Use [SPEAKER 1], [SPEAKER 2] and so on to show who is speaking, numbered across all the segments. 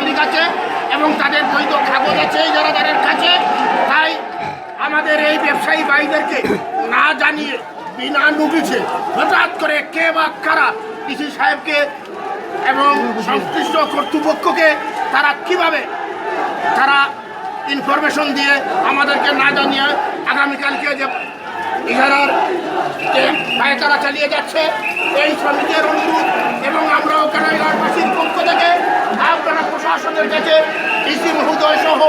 [SPEAKER 1] মালিক আছে এবং তাদের বৈধ কাগজ আছে ইজারাদারের কাছে। তাই আমাদের এই ব্যবসায়ী ভাইদেরকে না জানিয়ে বিনা নোটিশে হঠাৎ করে কে বা কারা ডিসি সাহেবকে এবং সংশ্লিষ্ট কর্তৃপক্ষকে তারা কিভাবে তারা ইনফরমেশন দিয়ে আমাদেরকে না জানিয়ে আগামীকালকে যে ইজারার যে পায়তারা চালিয়ে যাচ্ছে এই শ্রমিকের অনুরোধ এবং আমরাও কানাইঘাটবাসীর পক্ষ থেকে আপনারা প্রশাসনের কাছে ডিসি মহোদয় সহ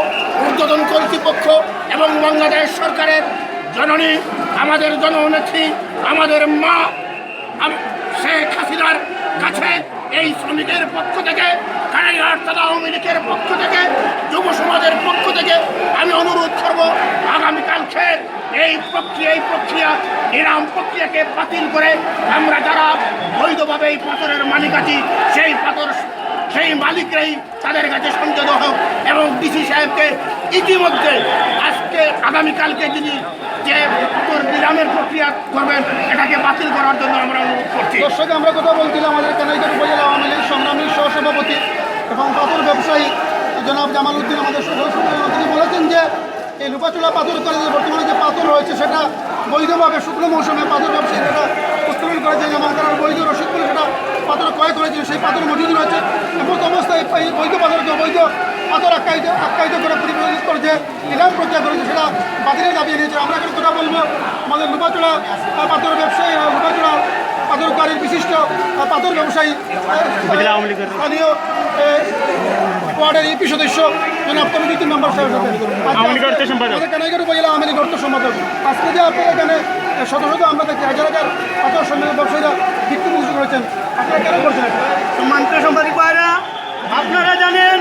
[SPEAKER 1] ঊর্ধ্বতন কর্তৃপক্ষ এবং বাংলাদেশ সরকারের জননী আমাদের জননেত্রী আমাদের মা শেখ হাসিনার কাছে এই শ্রমিকের পক্ষ থেকে কানাইঘাট তথা আওয়ামী লীগের পক্ষ থেকে যুব সমাজের পক্ষ থেকে আমি অনুরোধ করব আগামীকালকে এই প্রক্রিয়া নিলাম প্রক্রিয়াকে বাতিল করে আমরা যারা বৈধভাবে এই পাথরের মালিক আছি সেই মালিকরাই তাদের কাছে সংযোগ হোক এবং ডিসি সাহেবকে ইতিমধ্যে আজকে আগামীকালকে যিনি যে পাথর নিলামের প্রক্রিয়া করবেন এটাকে বাতিল করার জন্য আমরা অনুরোধ করছি।
[SPEAKER 2] দর্শক আমরা কথা বলছিলাম আমাদের কানাইঘাট উপজেলা আওয়ামী লীগ সংগ্রামী সহসভাপতি এবং পাথর ব্যবসায়ী জনাব জামাল উদ্দিন আমাদের তিনি বলেছেন যে এই লুপাচুলা পাথর করে যে বর্তমানে যে পাথর রয়েছে সেটা বৈধভাবে শুকনো মৌসুমে পাথর ব্যবসায়ী যেটা উত্তোলন করেছে যেমন তারা বৈধ রসিদ করে সেটা পাথর ক্রয় করেছে সেই পাথর মজুদ রয়েছে এমন অবস্থায় এই বৈধ পাথরকে অবৈধ পাথর আখ্যায়িত করে পরিবেশ করেছে নিলাম প্রক্রিয়া করেছে সেটা বাতিলের দাবি নিয়েছে। আমরা এখন কথা বলবো আমাদের লুপাচুলা পাথর ব্যবসায়ী লুপাচুলা পাথরকারীর বিশিষ্ট পাথর ব্যবসায়ী স্থানীয় ওয়ার্ডের ইপি সদস্য জনাব তমিজুদ্দিন মেম্বার সাহেবের সাথে কানাইঘাট উপজেলা আওয়ামী লীগ অর্থ সম্পাদক। আজকে যে আপনারা এখানে শত শত আমরা দেখি হাজার হাজার পাথর শ্রমিক ব্যবসায়ীরা বিক্ষোভ মিছিল করেছেন, আপনারা কেন করছেন?
[SPEAKER 3] সম্মানিত সাংবাদিক ভাইরা, আপনারা জানেন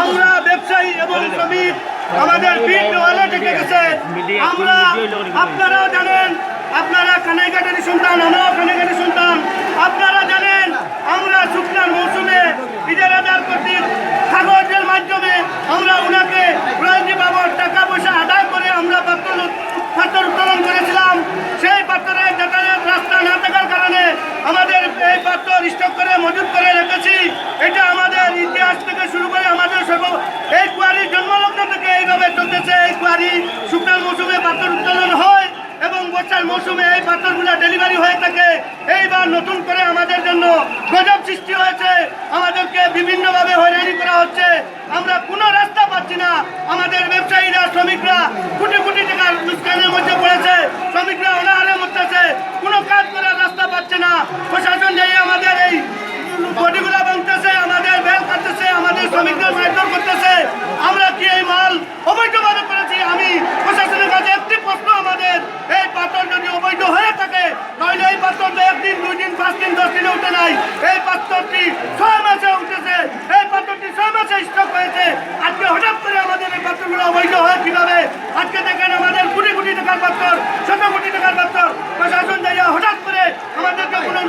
[SPEAKER 3] আমরা ব্যবসায়ী এবং শ্রমিক আমাদের পিঠ দেওয়ালে ঠেকে গেছে। আপনারাও জানেন, আপনারা কানাইঘাটের সন্তান, আমরাও কানাইঘাটের সন্তান। আপনারা জানেন আমরা শুকনার মৌসুমে ইজারাদার কর্তৃক কাগজের মাধ্যমে আমরা ওনাকে রয়েছি বাবদ টাকা পয়সা আদায় করে আমরা পাথর উত্তোলন করেছিলাম। সেই পাথরের যাতায়াত রাস্তা না থাকার কারণে আমাদের এই পাথর স্টক করে মজুত করে রেখেছি। এটা আমাদের ইতিহাস থেকে শুরু করে আমাদের এই কুয়ারির জন্মলগ্ন থেকে এইভাবে চলতেছে। এই কুয়ারি শুকনার মৌসুমে পাথর উত্তোলন হয় এবং বর্ষার মৌসুমে এই পাথরগুলো ডেলিভারি হয়ে থাকে। এইবার নতুন করে আমাদের জন্য গজব সৃষ্টি হয়েছে, আমাদেরকে বিভিন্নভাবে হয়রানি করা হচ্ছে। আমরা কোনো রাস্তা পাচ্ছি না। আমাদের ব্যবসায়ীরা শ্রমিকরা কোটি কোটি টাকার লুৎকানের মধ্যে পড়েছে, শ্রমিকরা অনাহারে মরতেছে, কোনো কাজ করার রাস্তা পাচ্ছে না। প্রশাসন যাই আমাদের এই বডিগুলা ভাঙতেছে, আমাদের বেল কাটতেছে, আমাদের শ্রমিকদের মারধর করতেছে। আমরা কি এই মাল অবৈধভাবে করেছি? আমি প্রশাসনের কাছে একটি প্রশ্ন, আমাদের এই পাথর যদি অবৈধ হয়ে থাকে তাহলে এই পাথর তো 1 দিন 2 দিন 5 দিন 10 দিনে উঠে নাই। এই পাথরটি 6 মাসে উঠেছে, এই পাথরটি 6 মাসে স্টক হয়েছে। আজকে হঠাৎ করে আমাদের এই পাথরগুলো অবৈধ হয় কিভাবে? আজকে দেখেন আমাদের কোটি কোটি টাকার পাথর, শত কোটি টাকার পাথর। প্রশাসন যাইয়া হঠাৎ করে আমাদেরকে কোনো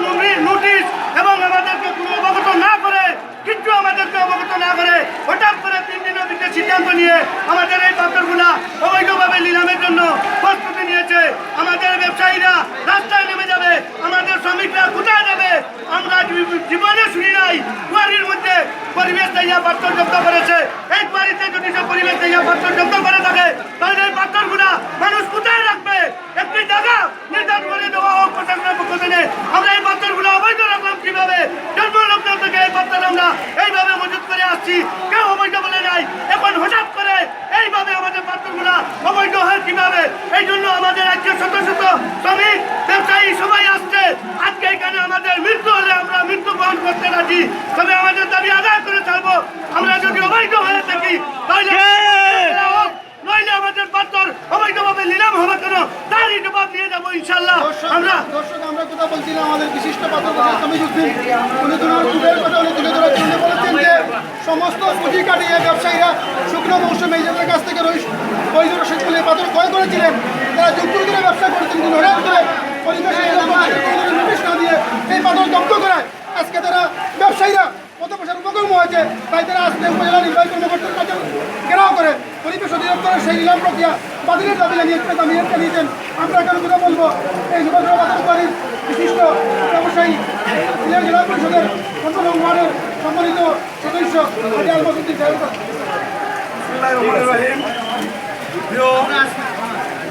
[SPEAKER 3] নোটিশ এবং আমাদেরকে কোনো অবগত না করে, কিন্তু আমাদেরকে অবগত না করে হঠাৎ করে 3 দিনের ভিতরে সিদ্ধান্ত নিয়ে আমাদের এই পাথরগুলা অবৈধভাবে নিলামের জন্য প্রস্তুতি নিয়েছে। আমাদের ব্যবসায়ীরা রাস্তায় নেমে যাবে, আমাদের শ্রমিকরা কোথায় যাবে? আমরা জীবনে শুনি নাই কুয়ারির মধ্যে পরিবেশ দেয়া পাথর জব্দ করেছে। এই কুয়ারিতে যদি সব পরিবেশ দেয়া পাথর জব্দ করে থাকে তাহলে এই পাথরগুলা মানুষ কোথায় রাখবে? একটি জায়গা নির্ধারণ করে দেওয়া হোক প্রশাসনের পক্ষ থেকে। আমরা এই পাথরগুলো অবৈধ রাখলাম কিভাবে? জন্মলগ্ন থেকে এই পাথর আমরা এইভাবে মজুত করে আসছি, কেউ অবৈধ বলে নাই। এখন হঠাৎ করে এইভাবে আমাদের পাথরগুলা অবৈধ হয় কিভাবে? এই জন্য আমাদের আজকে শত শত শ্রমিক ব্যবসায়ী সবাই আসছে। আজকে এখানে আমাদের মৃত্যু হলে আমরা মৃত্যু বহন করতে রাজি, তবে আমাদের দাবি আদায় করে ছাড়বো। আমরা যদি অবৈধ হয়ে থাকি তাহলে নইলে আমাদের পাথর অবৈধভাবে নিলাম হবে কেন তারই জবাব দিয়ে যাবো ইনশাল্লাহ।
[SPEAKER 2] দর্শক আমরা কথা বলছিলাম আমাদের বিশিষ্ট পাথর তমিজুদ্দিন, উনি কথা তুলে ধরার জন্য বলেছেন যে সমস্ত পুঁজি কাটিয়ে ব্যবসায়ীরা শুকনো মৌসুমে নিজেদের কাছ থেকে বৈধ রসিদগুলি পাথর ক্রয় করেছিলেন। তারা যুক্ত করে ব্যবসা করেছেন, কিন্তু হঠাৎ করে পরিবেশে নোটিশ না দিয়ে এই পাথর জব্দ করায় আজকে তারা ব্যবসায়ীরা কত পয়সার উপকর্ম হয়েছে। তাই তারা আজকে উপজেলা নির্বাহী কর্মকর্তার কাছে ঘেরাও করে পরিবেশ অধিদপ্তরের সেই নিলাম প্রক্রিয়া বাতিলের দাবি জানিয়েছেন। আমরা এখন কথা বলবো এই যুবদল পাথরকারীর বিশিষ্ট ব্যবসায়ী জেলা পরিষদের 15 নং ওয়ার্ডের সম্মানিত সদস্য হাজি আল মসজিদ সাহেবের কাছে।
[SPEAKER 4] বিসমিল্লাহিররহমানিররহিম। প্রিয়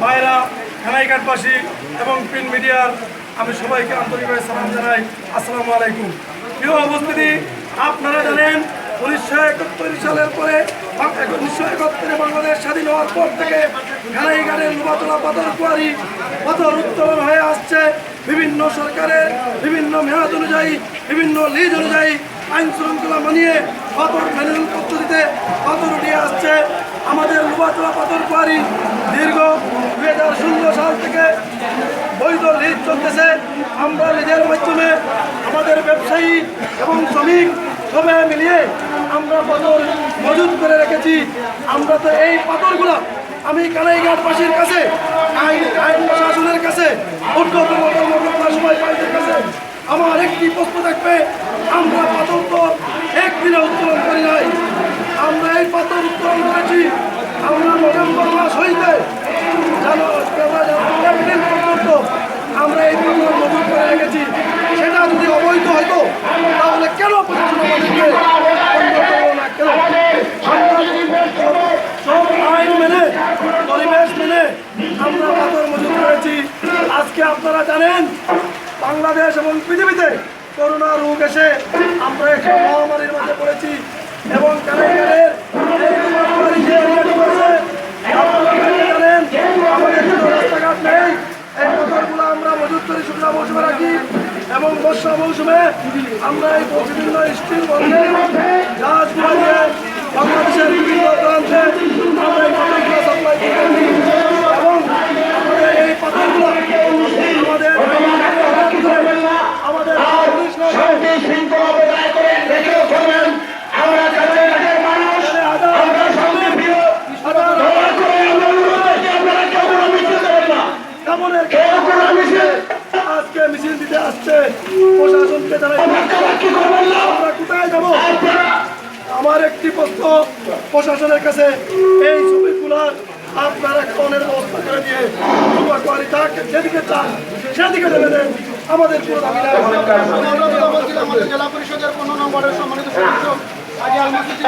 [SPEAKER 4] ভাইরা, খানাইঘাটবাসী এবং প্রিন্ট মিডিয়ার আমি সবাইকে আন্তরিকভাবে সালাম জানাই। আসসালামু আলাইকুম। প্রিয় উপস্থিতি, আপনারা জানেন 1971 সালের পরে 1971 বাংলাদেশ স্বাধীন হওয়ার পর থেকে খানাইঘাটের লোবাতলা পাথর কোয়ারি পাথর উত্তোলন হয়ে আসছে। বিভিন্ন সরকারের বিভিন্ন মেয়াদ অনুযায়ী, বিভিন্ন লিজ অনুযায়ী আইন শৃঙ্খলা মানিয়ে পাথর ম্যানুয়াল পদ্ধতিতে পাথর উঠিয়ে আসছে। আমাদের লোবাতলা পাথর কোয়ারি দীর্ঘ 2016 সাল থেকে বৈধ লিজ চলতেছে। আমরা লিজের মাধ্যমে আমাদের ব্যবসায়ী এবং শ্রমিক সবাই মিলিয়ে আমরা পাথর মজুত করে রেখেছি। আমরা তো এই পাথরগুলো আমি কানাইঘাটবাসীর কাছে, আইন প্রশাসনের কাছে, ঊর্ধ্বতন কর্মকর্তা সবাই ভাইদের কাছে আমার একটি প্রশ্ন থাকবে, আমরা পাথর তো একদিনে উত্তোলন করি নাই। আমরা এই পাথর উত্তোলন করেছি আমরা নভেম্বর মাস হইতে এপ্রিল পর্যন্ত আমরা এই পাথর মজুত করে রেখেছি। সেটা যদি অবৈধ হতো তাহলে কেন প্রশাসন আমাদেরকে বন্ধ করলো না? কেন সব আইন মেনে, পরিবেশ মেনে আমরা পাথর মজুত করেছি। আজকে আপনারা জানেন বাংলাদেশ এবং পৃথিবীতে করোনা রোগ এসে আমরা একটা মহামারীর মধ্যে পড়েছি এবং কানাইঘাটের জানেন আমাদের কোনো রাস্তাঘাট নেই। এই পাথরগুলো আমরা মজুত করি শুকনা মৌসুমে রাখি এবং বর্ষা মৌসুমে আমরা এই বিভিন্ন স্টিল বন্ধে জাহাজগুলো দিয়ে বাংলাদেশের বিভিন্ন প্রান্তে আমরা এই পাথরগুলো সাপ্লাই করি এবং আমাদের এই পাথরগুলো আমাদের আজকে মিছিল দিতে আসছে প্রশাসনকে জানাই আমরা কোথায় যাবো? আমার একটি প্রশ্ন প্রশাসনের কাছে, এই ছবিগুলার আপনারা কনের ব্যবস্থা করে দিয়ে যেদিকে চান সেদিকে ঢেলে দেন। আমাদের পুরো দাবি নাই।
[SPEAKER 2] আমরা কথা বলছিলাম আমাদের জেলা পরিষদের 15 নম্বরের সম্মানিত সদস্য হাজি আল মসজিদ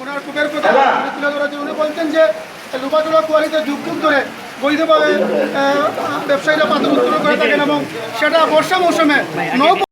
[SPEAKER 2] ওনার কুপের কথা তুলে ধরেছেন। উনি বলছেন যে লোবাতলা কোয়ারিতে যুগ যুগ ধরে বৈধভাবে ব্যবসায়ীরা পাথর উত্তোলন করে থাকেন এবং সেটা বর্ষা মৌসুমে নৌ